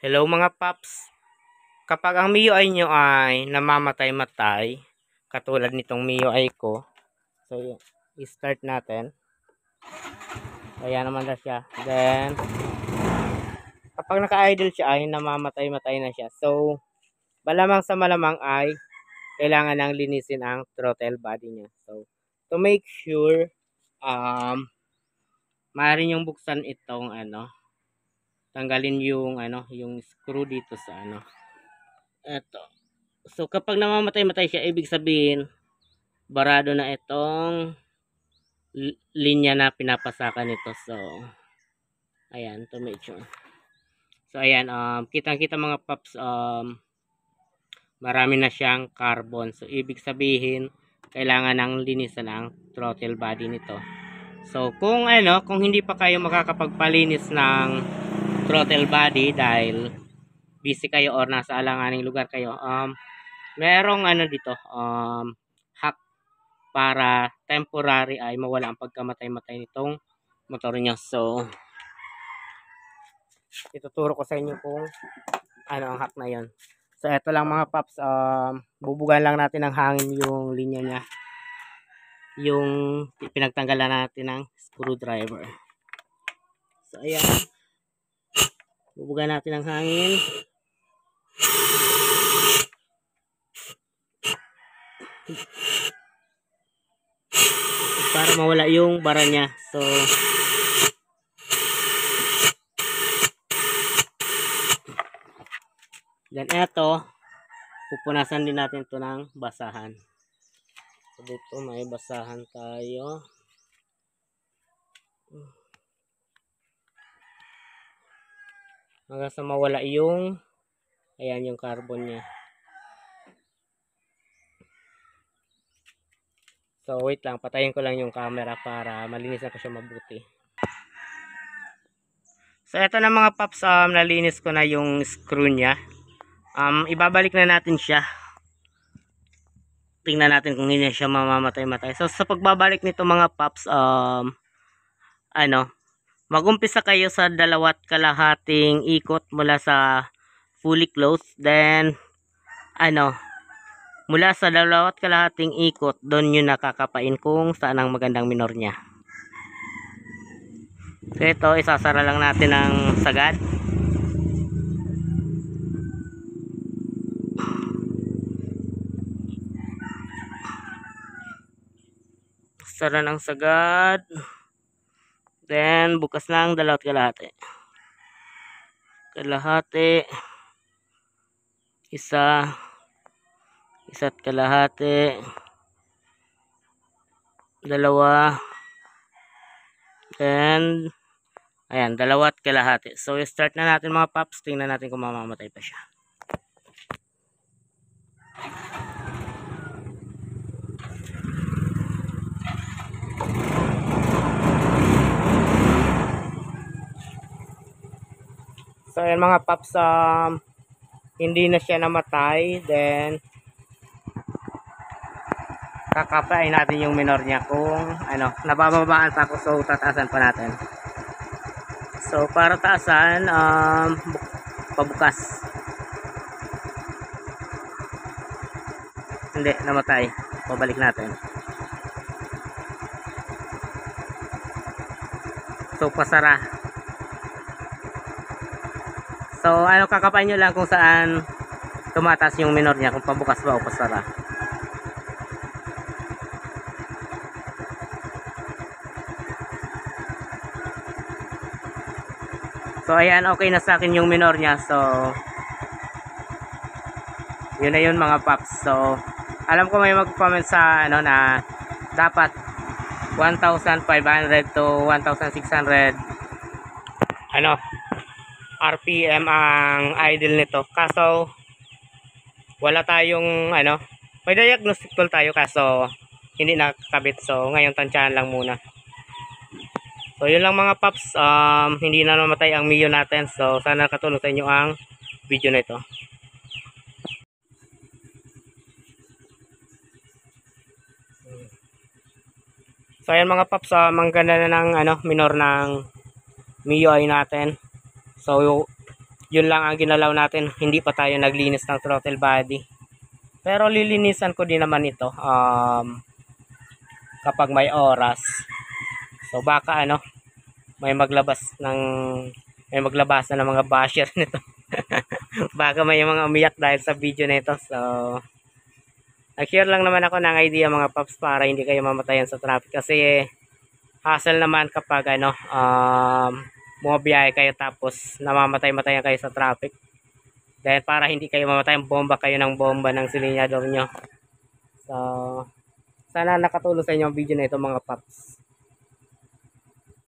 Hello mga paps. Kapag ang MIUI nyo ay namamatay-matay, katulad nitong MIUI ko, so i-start natin. Ayan naman na siya. Then, kapag naka-idle siya ay namamatay-matay na siya. So, malamang sa malamang ay kailangan nang linisin ang throttle body niya. So, to make sure, maaari nyong buksan itong tanggalin yung screw dito sa eto. So kapag namamatay-matay siya, ibig sabihin barado na itong linya na pinapasakan nito. So ayan, to make sure. So ayan, kitang-kita mga paps, marami na siyang carbon. So ibig sabihin kailangan nang linisan ang throttle body nito. So kung hindi pa kayo makakapagpalinis ng throttle body dahil busy kayo or nasa alanganing lugar kayo, merong dito hack para temporary ay mawala ang pagkamatay-matay nitong motor niya. So ituturo ko sa inyo kung ano ang hack na yon. So eto lang mga paps, bubugan lang natin ng hangin yung linya niya, yung pinagtanggalan natin ng screwdriver. So ayan, bubugan natin ng hangin. Para mawala yung bara niya. So then eto, pupunasan din natin ito ng basahan. So dito may basahan tayo. Hanggang sa mawala yung yung carbon niya. So wait lang, patayin ko lang yung camera para malinis na ko siya mabuti. So eto na mga paps, nalinis ko na yung screw niya. Ibabalik na natin siya. Tingnan natin kung hindi siya mamamatay-matay. So sa pagbabalik nito mga paps, magumpisa kayo sa 2.5 ikot mula sa fully closed. Then mula sa 2.5 ikot, doon yun nakakapain kung saan ang magandang minor niya. So ito, isasara lang natin ng sagad. Sara ng sagad. Then bukas ng 2.5. Kalahati. Isa't kalahati. 2. Then ayan, 2.5. So start na natin mga paps. Tingnan natin kung mamamatay pa siya. So ayan mga paps, hindi na siya namatay. Then kakapain natin yung minor niya kung nabababaan pa ako, so tataasan pa natin. So para taasan, pabukas. Hindi, namatay. Pabalik natin. So pasara. So kakapain nyo lang kung saan tumataas yung minor niya, kung pabukas ba o pasara. So ayan, okay na sa akin yung minor niya. So yun na yun mga paps. So alam ko may mag-comment sa na dapat 1,500 to 1,600 RPM ang idle nito. Kaso wala tayong may diagnostic tool tayo kaso hindi nakakabit. So ngayon tansyahan lang muna. So yun lang mga paps, hindi na namatay ang MIUI natin. So sana nakatulong sa inyo ang video na ito. So ayan mga paps, mangganda na ng minor ng MIUI natin. So Yun lang ang ginalaw natin. Hindi pa tayo naglinis ng throttle body. Pero lilinisan ko din naman ito kapag may oras. So baka may maglabas na ng mga basher nito. Baka may mga umiyak dahil sa video na ito. So nag-share lang naman ako ng idea mga paps para hindi kayo mamatayan sa traffic kasi hassle naman kapag bumabiyahe kayo tapos namamatay-matayan kayo sa traffic. Dahil para hindi kayo mamatay, bomba kayo ng bomba ng silinyador nyo. So sana nakatulong sa inyo ang video na ito mga paps.